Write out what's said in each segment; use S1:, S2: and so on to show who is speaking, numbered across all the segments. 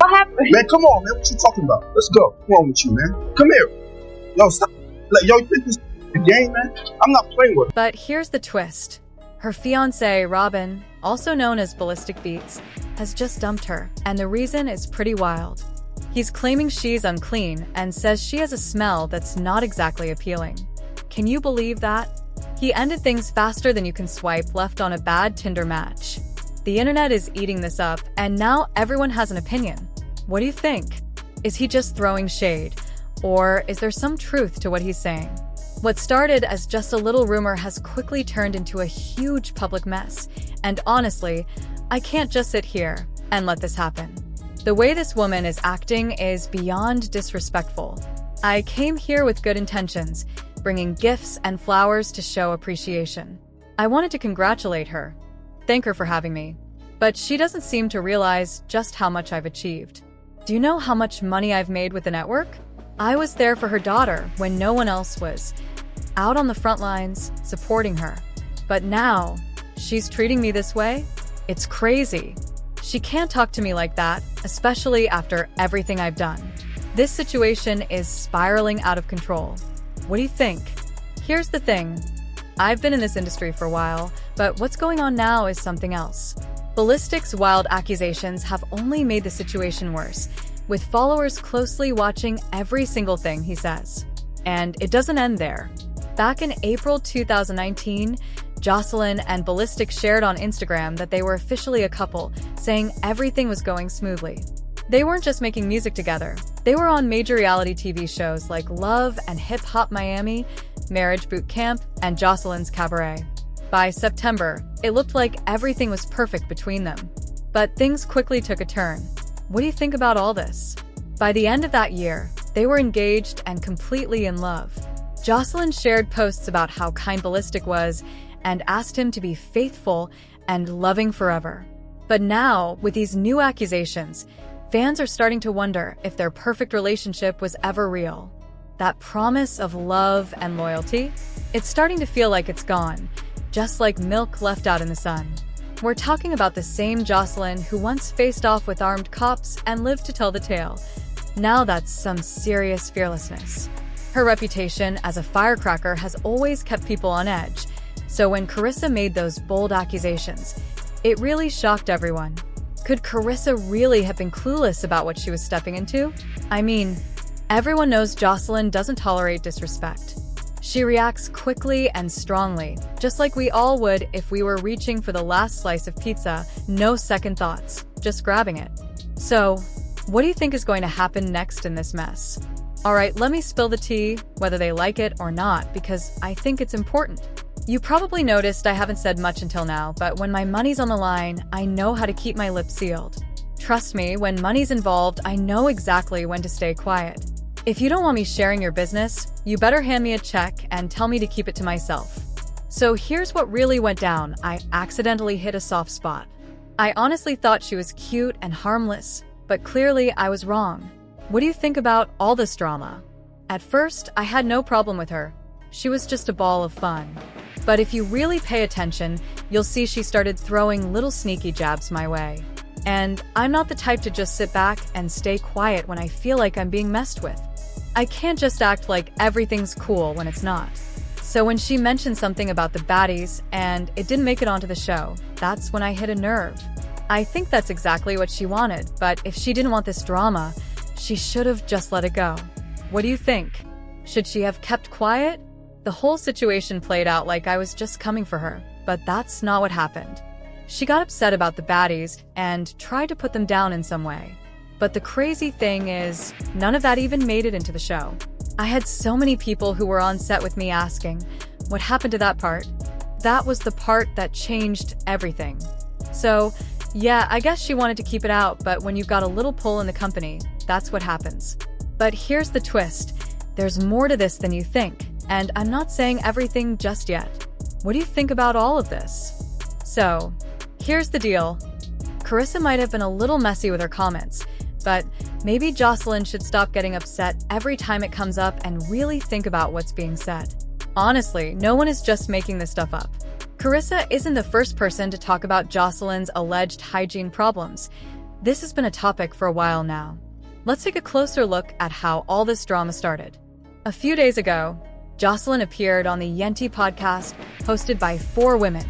S1: What happened?
S2: Man, come on, man. What you talking about? Let's go. What's wrong with you, man? Come here. Yo, stop. Yo, you think this is a game, man? I'm not playing with it.
S3: But here's the twist. Her fiancé, Robin, also known as Ballistic Beats, has just dumped her, and the reason is pretty wild. He's claiming she's unclean and says she has a smell that's not exactly appealing. Can you believe that? He ended things faster than you can swipe left on a bad Tinder match. The internet is eating this up, and now everyone has an opinion. What do you think? Is he just throwing shade? Or is there some truth to what he's saying? What started as just a little rumor has quickly turned into a huge public mess, and honestly, I can't just sit here and let this happen. The way this woman is acting is beyond disrespectful. I came here with good intentions, bringing gifts and flowers to show appreciation. I wanted to congratulate her, thank her for having me, but she doesn't seem to realize just how much I've achieved. Do you know how much money I've made with the network? I was there for her daughter when no one else was, out on the front lines, supporting her. But now, she's treating me this way? It's crazy. She can't talk to me like that, especially after everything I've done. This situation is spiraling out of control. What do you think? Here's the thing. I've been in this industry for a while, but what's going on now is something else. Ballistic's wild accusations have only made the situation worse, with followers closely watching every single thing he says. And it doesn't end there. Back in April 2019, Joseline and Ballistic shared on Instagram that they were officially a couple, saying everything was going smoothly. They weren't just making music together. They were on major reality TV shows like Love and Hip Hop Miami, Marriage Boot Camp, and Joseline's Cabaret. By September, it looked like everything was perfect between them. But things quickly took a turn. What do you think about all this? By the end of that year, they were engaged and completely in love. Joseline shared posts about how kind Ballistic was and asked him to be faithful and loving forever. But now, with these new accusations, fans are starting to wonder if their perfect relationship was ever real. That promise of love and loyalty? It's starting to feel like it's gone, just like milk left out in the sun. We're talking about the same Joseline who once faced off with armed cops and lived to tell the tale. Now that's some serious fearlessness. Her reputation as a firecracker has always kept people on edge, so when Carissa made those bold accusations, it really shocked everyone. Could Carissa really have been clueless about what she was stepping into? I mean, everyone knows Joseline doesn't tolerate disrespect. She reacts quickly and strongly, just like we all would if we were reaching for the last slice of pizza, no second thoughts, just grabbing it. So, what do you think is going to happen next in this mess? Alright, let me spill the tea, whether they like it or not, because I think it's important. You probably noticed I haven't said much until now, but when my money's on the line, I know how to keep my lips sealed. Trust me, when money's involved, I know exactly when to stay quiet. If you don't want me sharing your business, you better hand me a check and tell me to keep it to myself. So here's what really went down. I accidentally hit a soft spot. I honestly thought she was cute and harmless, but clearly I was wrong. What do you think about all this drama? At first, I had no problem with her. She was just a ball of fun. But if you really pay attention, you'll see she started throwing little sneaky jabs my way. And I'm not the type to just sit back and stay quiet when I feel like I'm being messed with. I can't just act like everything's cool when it's not. So when she mentioned something about the baddies and it didn't make it onto the show, that's when I hit a nerve. I think that's exactly what she wanted, but if she didn't want this drama, she should have just let it go. What do you think? Should she have kept quiet? The whole situation played out like I was just coming for her, but that's not what happened. She got upset about the baddies and tried to put them down in some way. But the crazy thing is, none of that even made it into the show. I had so many people who were on set with me asking, what happened to that part? That was the part that changed everything. So, yeah, I guess she wanted to keep it out, but when you've got a little pull in the company, that's what happens. But here's the twist. There's more to this than you think, and I'm not saying everything just yet. What do you think about all of this? So, here's the deal. Carissa might have been a little messy with her comments, but maybe Joseline should stop getting upset every time it comes up and really think about what's being said. Honestly, no one is just making this stuff up. Carissa isn't the first person to talk about Joseline's alleged hygiene problems. This has been a topic for a while now. Let's take a closer look at how all this drama started. A few days ago, Joseline appeared on the Yenti podcast hosted by 4 women,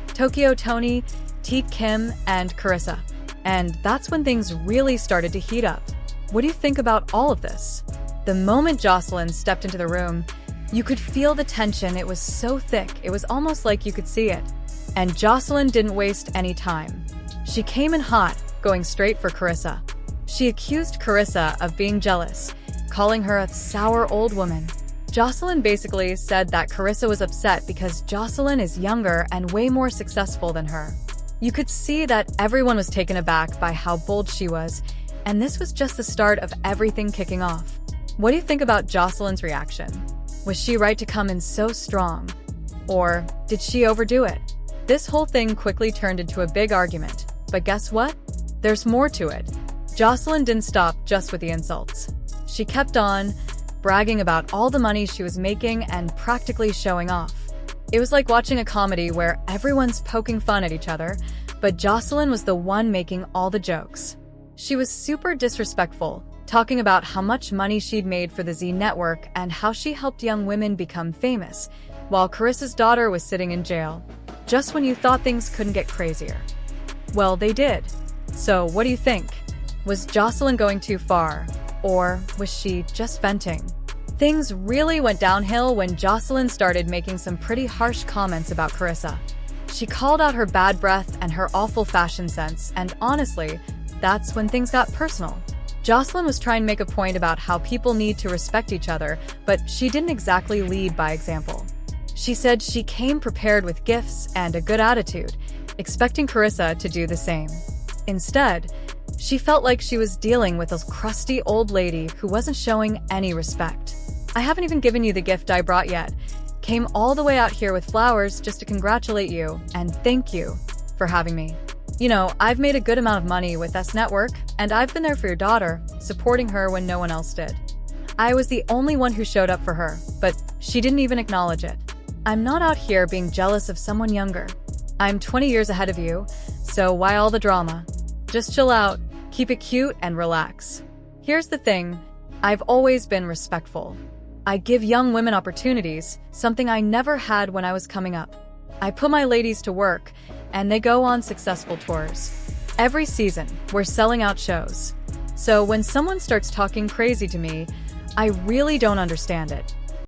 S3: Tokyo Toni, Teet Kim, and Carissa. And that's when things really started to heat up. What do you think about all of this? The moment Joseline stepped into the room, you could feel the tension. It was so thick, it was almost like you could see it. And Joseline didn't waste any time. She came in hot, going straight for Carissa. She accused Carissa of being jealous, calling her a sour old woman. Joseline basically said that Carissa was upset because Joseline is younger and way more successful than her. You could see that everyone was taken aback by how bold she was, and this was just the start of everything kicking off. What do you think about Joseline's reaction? Was she right to come in so strong? Or did she overdo it? This whole thing quickly turned into a big argument. But guess what? There's more to it. Joseline didn't stop just with the insults. She kept on, bragging about all the money she was making and practically showing off. It was like watching a comedy where everyone's poking fun at each other, but Joseline was the one making all the jokes. She was super disrespectful, talking about how much money she'd made for the Z Network and how she helped young women become famous, while Carissa's daughter was sitting in jail. Just when you thought things couldn't get crazier. Well, they did. So what do you think? Was Joseline going too far? Or was she just venting? Things really went downhill when Joseline started making some pretty harsh comments about Carissa. She called out her bad breath and her awful fashion sense, and honestly, that's when things got personal. Joseline was trying to make a point about how people need to respect each other, but she didn't exactly lead by example. She said she came prepared with gifts and a good attitude, expecting Carissa to do the same. Instead, she felt like she was dealing with a crusty old lady who wasn't showing any respect. I haven't even given you the gift I brought yet. Came all the way out here with flowers just to congratulate you and thank you for having me. You know, I've made a good amount of money with S Network, and I've been there for your daughter, supporting her when no one else did. I was the only one who showed up for her, but she didn't even acknowledge it. I'm not out here being jealous of someone younger. I'm 20 years ahead of you, so why all the drama? Just chill out, keep it cute, and relax. Here's the thing, I've always been respectful. I give young women opportunities, something I never had when I was coming up. I put my ladies to work, and they go on successful tours. Every season, we're selling out shows. So when someone starts talking crazy to me, I really don't understand it.